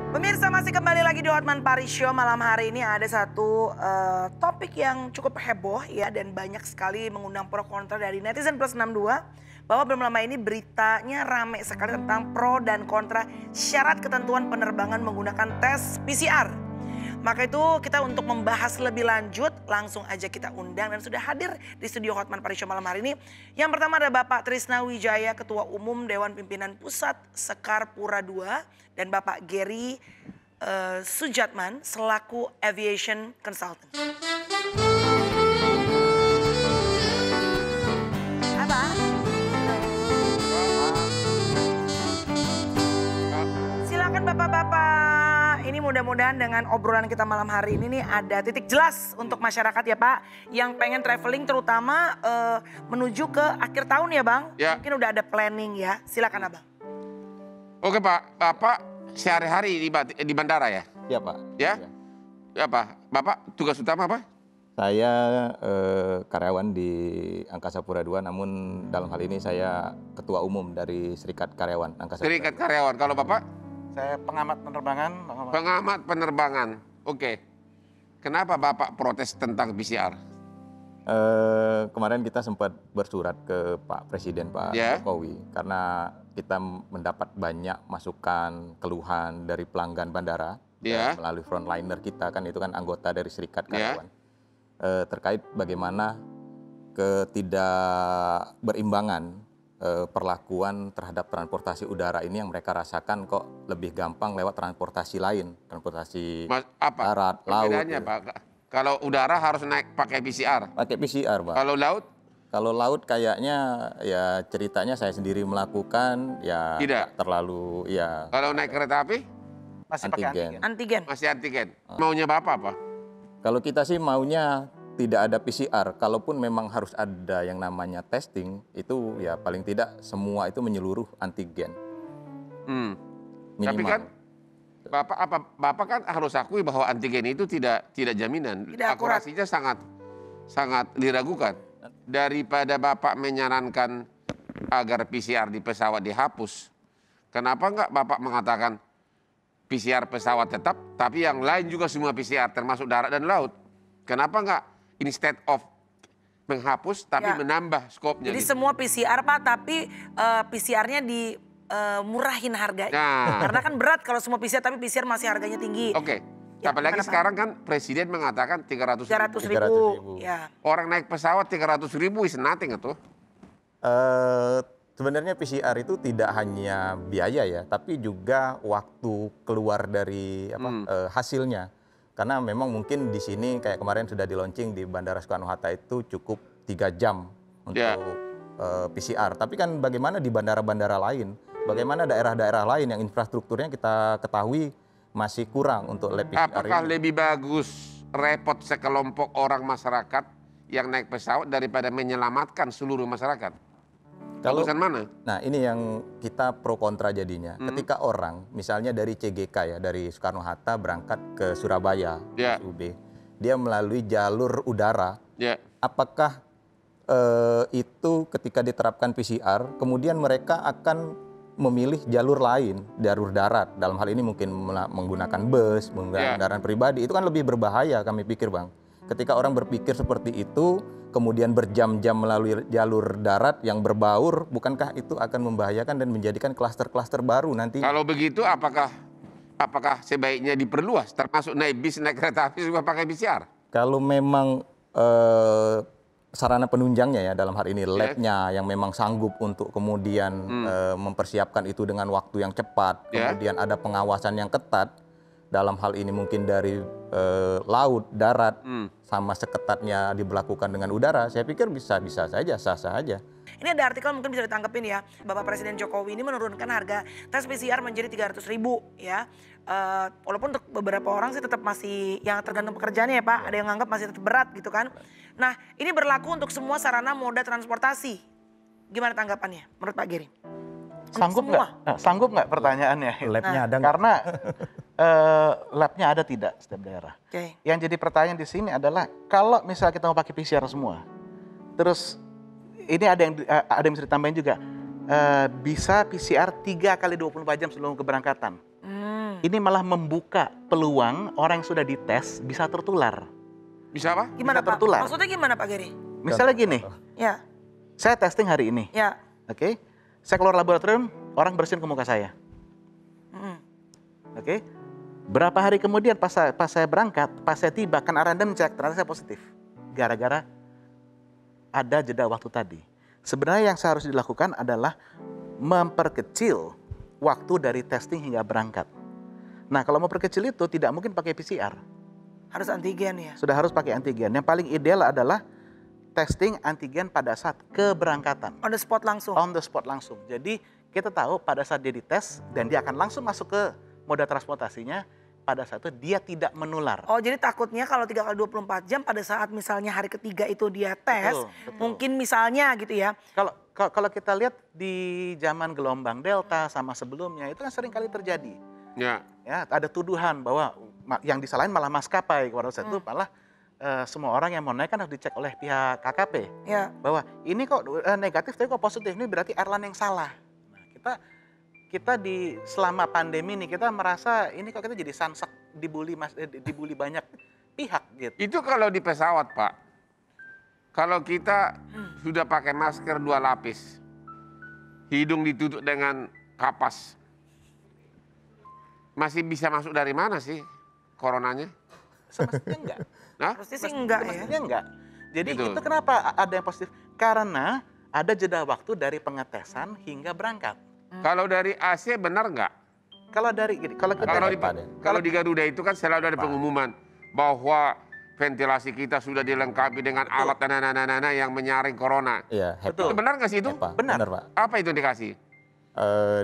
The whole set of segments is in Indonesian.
Pemirsa, masih kembali lagi di Hotman Paris Show. Malam hari ini ada satu topik yang cukup heboh ya, dan banyak sekali mengundang pro kontra dari netizen plus 62. Bahwa belum lama ini beritanya rame sekali tentang pro dan kontra syarat ketentuan penerbangan menggunakan tes PCR. Maka itu kita untuk membahas lebih lanjut langsung aja kita undang dan sudah hadir di studio Hotman Paris Show malam hari ini. Yang pertama ada Bapak Trisna Wijaya, Ketua Umum Dewan Pimpinan Pusat Sekar Pura II. Dan Bapak Gary Sujatman selaku Aviation Consultant. Apa? Silakan Bapak-bapak. Ini mudah-mudahan dengan obrolan kita malam hari ini nih ada titik jelas untuk masyarakat ya Pak. Yang pengen traveling terutama menuju ke akhir tahun ya Bang. Ya. Mungkin udah ada planning ya. Silakan Abang. Oke Pak, Bapak sehari-hari di bandara ya? Iya Pak. Ya? Ya Pak, Bapak tugas utama apa? Saya karyawan di Angkasa Pura II, namun dalam hal ini saya Ketua Umum dari Serikat Karyawan Angkasa Pura II. Serikat Karyawan, kalau Bapak? Saya pengamat penerbangan. Pengamat penerbangan, oke. Kenapa Bapak protes tentang PCR? Kemarin kita sempat bersurat ke Pak Presiden Pak Jokowi karena kita mendapat banyak masukan keluhan dari pelanggan bandara melalui frontliner kita, kan itu kan anggota dari Serikat Karyawan terkait bagaimana ketidakberimbangan perlakuan terhadap transportasi udara ini yang mereka rasakan kok lebih gampang lewat transportasi lain, transportasi darat, laut. Bedanya Pak? Kalau udara harus naik pakai PCR? Pakai PCR Pak. Kalau laut? Kalau laut kayaknya ya ceritanya saya sendiri melakukan ya tidak terlalu ya. Kalau naik kereta api? Masih antigen. pakai antigen. Masih antigen. Maunya Bapak apa? Kalau kita sih maunya tidak ada PCR. Kalaupun memang harus ada yang namanya testing, itu ya paling tidak semua itu menyeluruh antigen. Minimal. Tapi kan Bapak kan harus akui bahwa antigen itu tidak jaminan. Akurasinya sangat diragukan. Daripada Bapak menyarankan agar PCR di pesawat dihapus, kenapa enggak Bapak mengatakan PCR pesawat tetap, tapi yang lain juga semua PCR termasuk darat dan laut? Kenapa enggak instead of menghapus tapi menambah skopnya? Jadi gitu? semua PCR Pak, tapi PCR-nya murahin harganya. Nah. Karena kan berat kalau semua PCR, tapi PCR masih harganya tinggi. Oke. Ya, apalagi sekarang kan Presiden mengatakan 300 ribu. Ya. Orang naik pesawat 300 ribu is nothing itu. Sebenarnya PCR itu tidak hanya biaya ya, tapi juga waktu keluar dari hasilnya. Karena memang mungkin di sini kayak kemarin sudah di launching di Bandara Soekarno-Hatta itu cukup 3 jam untuk PCR. Tapi kan bagaimana di bandara-bandara lain? Bagaimana daerah-daerah lain yang infrastrukturnya kita ketahui masih kurang untuk lab PCR. Apakah lebih bagus repot sekelompok orang masyarakat yang naik pesawat daripada menyelamatkan seluruh masyarakat? Kalau mana? Nah ini yang kita pro kontra jadinya. Ketika orang misalnya dari CGK ya, dari Soekarno-Hatta berangkat ke Surabaya, UB, dia melalui jalur udara. Apakah itu ketika diterapkan PCR, kemudian mereka akan memilih jalur lain, jalur darat. Dalam hal ini mungkin menggunakan bus, menggunakan kendaraan pribadi. Itu kan lebih berbahaya kami pikir Bang. Ketika orang berpikir seperti itu, kemudian berjam-jam melalui jalur darat yang berbaur, bukankah itu akan membahayakan dan menjadikan klaster-klaster baru nanti? Kalau begitu apakah sebaiknya diperluas, termasuk naik bis, naik kereta api juga pakai PCR? Kalau memang sarana penunjangnya ya dalam hal ini labnya yang memang sanggup untuk kemudian mempersiapkan itu dengan waktu yang cepat, kemudian ada pengawasan yang ketat dalam hal ini mungkin dari laut, darat, sama seketatnya diberlakukan dengan udara, saya pikir bisa-bisa saja, sah-sah aja. Ini ada artikel mungkin bisa ditangkepin ya, Bapak Presiden Jokowi ini menurunkan harga tes PCR menjadi 300 ribu ya. Walaupun untuk beberapa orang sih tetap masih yang tergantung pekerjaannya ya Pak, ada yang nganggap masih tetap berat gitu kan. Nah ini berlaku untuk semua sarana moda transportasi. Gimana tanggapannya menurut Pak Giri? Sanggup nggak pertanyaannya? Labnya ada karena labnya ada tidak setiap daerah. Yang jadi pertanyaan di sini adalah kalau misalnya kita mau pakai PCR semua, terus ini ada yang bisa ditambahin juga, bisa PCR 3 kali 24 jam sebelum keberangkatan. Ini malah membuka peluang orang yang sudah dites bisa tertular. Bisa apa? Gimana bisa Pak? tertular. Maksudnya gimana Pak Geri? Misalnya gini, Ya. saya testing hari ini, Ya. oke? Saya keluar laboratorium, orang bersihin ke muka saya, oke? Berapa hari kemudian pas saya berangkat, pas saya tiba, kan random cek, ternyata saya positif. Gara-gara ada jeda waktu tadi. Sebenarnya yang seharusnya dilakukan adalah memperkecil waktu dari testing hingga berangkat. Nah, kalau mau perkecil itu tidak mungkin pakai PCR. Harus antigen ya? Sudah harus pakai antigen. Yang paling ideal adalah testing antigen pada saat keberangkatan. On the spot langsung? On the spot langsung. Jadi kita tahu pada saat dia dites dan dia akan langsung masuk ke moda transportasinya, pada saat itu dia tidak menular. Oh, jadi takutnya kalau 3 kali 24 jam pada saat misalnya hari ketiga itu dia tes, Betul. mungkin misalnya gitu ya. Kalau kita lihat di zaman gelombang Delta sama sebelumnya, itu kan sering kali terjadi. Ya, ada tuduhan bahwa yang disalahin malah maskapai. Pada saat itu malah semua orang yang mau naik kan harus dicek oleh pihak KKP. Ya. Bahwa ini kok negatif tapi kok positif, ini berarti airline yang salah. Nah, kita selama pandemi ini kita merasa ini kok kita jadi samsak dibully banyak pihak gitu. Itu kalau di pesawat, Pak. Kalau kita sudah pakai masker 2 lapis, hidung ditutup dengan kapas, masih bisa masuk dari mana sih coronanya? Semestinya enggak. Nah? Pasti sih enggak ya. Semestinya enggak. Jadi Gitu. itu kenapa ada yang positif? Karena ada jeda waktu dari pengetesan hingga berangkat. Kalau dari AC benar nggak? Kalau di Garuda itu kan selalu ada pengumuman bahwa ventilasi kita sudah dilengkapi dengan alat yang menyaring corona. Iya, Itu benar nggak sih itu? Benar, Pak. Apa itu dikasih?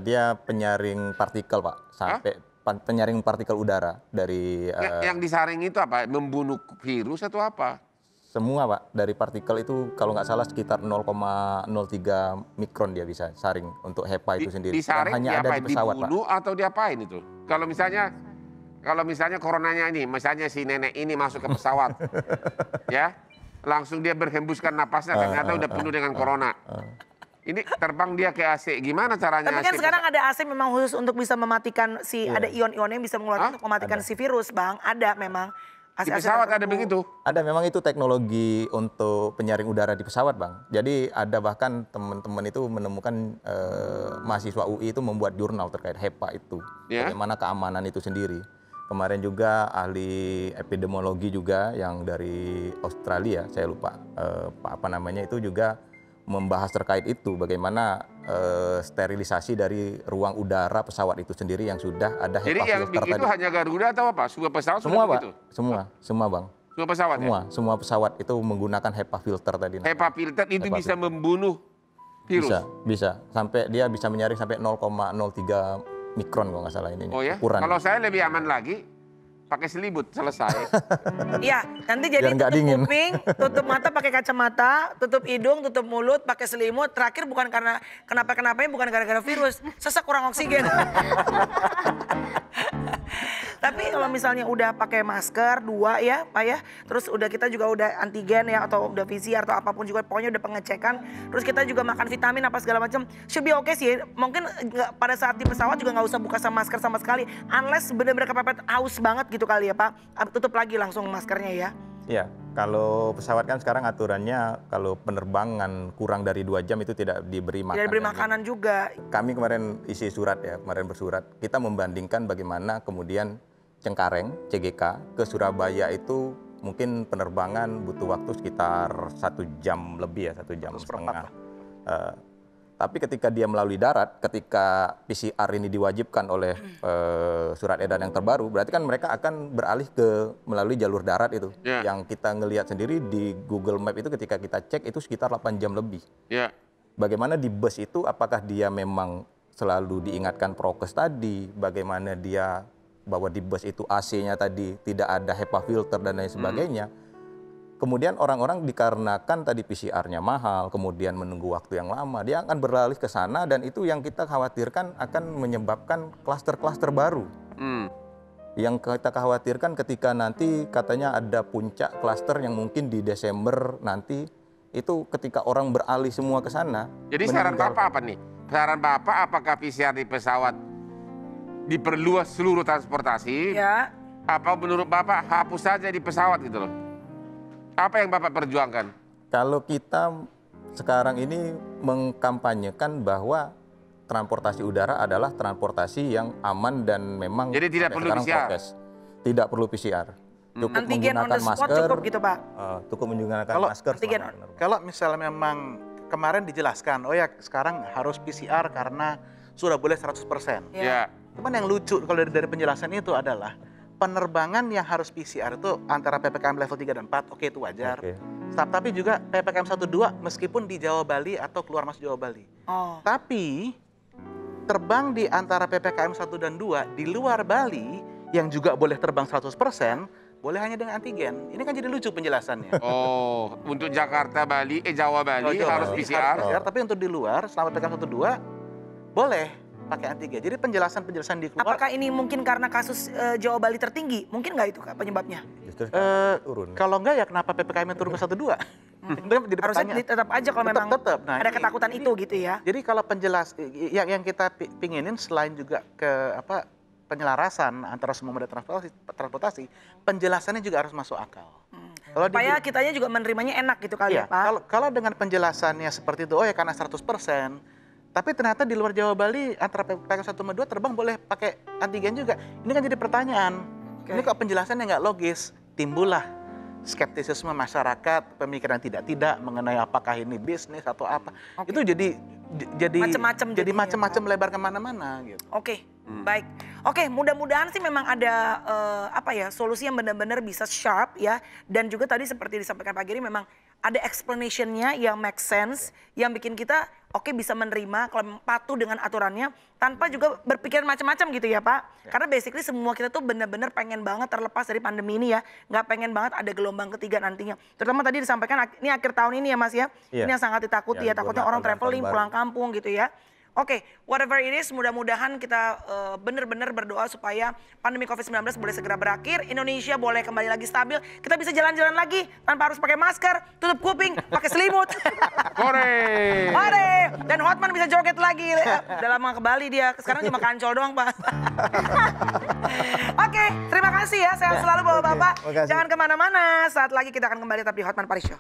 Dia penyaring partikel, Pak, sampai penyaring partikel udara dari Yang disaring itu apa? Membunuh virus atau apa? semua, Pak. Dari partikel itu kalau nggak salah sekitar 0,03 mikron dia bisa saring untuk HEPA itu sendiri. Disaring hanya ada diapain? di pesawat, Pak. Dibunuh atau diapain itu? Kalau misalnya coronanya ini, misalnya si nenek ini masuk ke pesawat, ya, langsung dia berhembuskan napasnya ternyata udah penuh dengan corona. Ini terbang dia ke AC, gimana caranya? Tapi kan sekarang ada AC memang khusus untuk bisa mematikan ada ion-ion yang bisa mengeluarkan untuk mematikan si virus, Bang. Ada memang. Di pesawat ada begitu? Ada, memang itu teknologi untuk penyaring udara di pesawat, Bang. Jadi ada bahkan teman-teman itu menemukan mahasiswa UI itu membuat jurnal terkait HEPA itu. Bagaimana keamanan itu sendiri. Kemarin juga ahli epidemiologi juga yang dari Australia, saya lupa apa namanya, itu juga membahas terkait itu, bagaimana sterilisasi dari ruang udara pesawat itu sendiri yang sudah ada HEPA filter. Jadi yang itu hanya Garuda atau apa? Semua pesawat semua, Pak. begitu? Semua, Bang. Semua pesawat Semua pesawat itu menggunakan HEPA filter tadi. HEPA filter itu bisa membunuh virus? Bisa. Sampai dia bisa menyaring sampai 0,03 mikron kalau nggak salah ini. Oh ya? Ukuran. Kalau saya lebih aman lagi, pakai selimut, selesai. Iya, nanti jadi Biar nggak tutup dingin. kuping, tutup mata pakai kacamata, tutup hidung, tutup mulut, pakai selimut. Terakhir bukan karena kenapa-kenapanya, bukan gara-gara virus, sesak kurang oksigen. Tapi kalau misalnya udah pakai masker 2 ya Pak ya, terus udah kita juga udah antigen ya atau udah PCR atau apapun juga, pokoknya udah pengecekan, terus kita juga makan vitamin apa segala macam, should be okay sih. Mungkin pada saat di pesawat juga nggak usah buka sama masker sama sekali, unless bener-bener kepepet haus banget gitu kali ya Pak, tutup lagi langsung maskernya ya. Iya, kalau pesawat kan sekarang aturannya kalau penerbangan kurang dari 2 jam itu tidak diberi makanan. Tidak diberi makanan juga. Kami kemarin isi surat ya, kemarin bersurat, kita membandingkan bagaimana kemudian Cengkareng, CGK, ke Surabaya itu mungkin penerbangan butuh waktu sekitar 1 jam lebih ya, 1 jam setengah. Tapi ketika dia melalui darat, ketika PCR ini diwajibkan oleh surat edaran yang terbaru, berarti kan mereka akan beralih ke melalui jalur darat itu. Yang kita ngelihat sendiri di Google Map itu ketika kita cek itu sekitar 8 jam lebih. Bagaimana di bus itu, apakah dia memang selalu diingatkan prokes tadi, bagaimana dia bahwa di bus itu AC-nya tadi tidak ada HEPA filter dan lain sebagainya. Kemudian orang-orang dikarenakan tadi PCR-nya mahal, kemudian menunggu waktu yang lama, dia akan beralih ke sana dan itu yang kita khawatirkan akan menyebabkan klaster-klaster baru. Yang kita khawatirkan ketika nanti katanya ada puncak klaster yang mungkin di Desember nanti, itu ketika orang beralih semua ke sana. Jadi saran Bapak apa nih? Saran Bapak apakah PCR di pesawat diperluas seluruh transportasi, apa menurut Bapak hapus saja di pesawat gitu loh? Apa yang Bapak perjuangkan? Kalau kita sekarang ini mengkampanyekan bahwa transportasi udara adalah transportasi yang aman dan memang jadi tidak perlu PCR. Tidak perlu PCR. Cukup antigen menggunakan masker. Cukup gitu, Pak. Cukup menggunakan masker. Kalau misalnya memang kemarin dijelaskan, oh ya sekarang harus PCR karena sudah boleh 100%. Ya. Cuman yang lucu kalau dari penjelasan itu adalah penerbangan yang harus PCR itu antara PPKM level 3 dan 4, oke itu wajar. Tapi juga PPKM 1, 2 meskipun di Jawa Bali atau keluar masuk Jawa Bali. Tapi terbang di antara PPKM 1 dan 2 di luar Bali yang juga boleh terbang 100%, boleh hanya dengan antigen. Ini kan jadi lucu penjelasannya. Oh, untuk Jakarta, Bali, Jawa Bali harus PCR. Tapi untuk di luar selama PPKM 1, 2 boleh pakai antigen. Jadi penjelasan di keluar. Apakah ini mungkin karena kasus Jawa Bali tertinggi? Mungkin nggak itu Kak penyebabnya? Turun. Kalau enggak ya kenapa PPKM-nya turun ke 1, 2? Jadi harusnya tetap aja kalau memang Nah, ada ketakutan itu gitu ya. Jadi kalau yang kita pinginin selain juga ke penyelarasan antara semua moda transportasi, penjelasannya juga harus masuk akal. Supaya kitanya juga menerimanya enak gitu kali ya Pak. Kalau dengan penjelasannya seperti itu, oh ya karena 100%, tapi ternyata di luar Jawa Bali antara PPKM 1 sama 2 terbang boleh pakai antigen juga. Ini kan jadi pertanyaan. Ini kok penjelasannya nggak logis, timbullah skeptisisme masyarakat, pemikiran tidak mengenai apakah ini bisnis atau apa. Itu jadi macam-macam lebar kemana-mana gitu. Baik. Mudah-mudahan sih memang ada solusi yang benar-benar bisa sharp ya. Dan juga tadi seperti disampaikan Pak Giri memang ada explanation-nya yang make sense, yang bikin kita bisa menerima kalau patuh dengan aturannya tanpa juga berpikir macam-macam gitu ya Pak. Karena basically semua kita tuh benar-benar pengen banget terlepas dari pandemi ini ya. Nggak pengen banget ada gelombang ketiga nantinya. Terutama tadi disampaikan ini akhir tahun ini ya Mas ya. Ini yang sangat ditakuti ya. Takutnya orang traveling pulang kampung gitu ya. Whatever it is, mudah-mudahan kita benar-benar berdoa supaya pandemi COVID-19 boleh segera berakhir, Indonesia boleh kembali lagi stabil, kita bisa jalan-jalan lagi tanpa harus pakai masker, tutup kuping, pakai selimut. Hore! Dan Hotman bisa joget lagi. Udah lama ke Bali dia, sekarang cuma kancol doang Pak. Terima kasih ya, sehat selalu Bapak-Bapak. Jangan kemana-mana, saat lagi kita akan kembali tetap di Hotman Paris Show.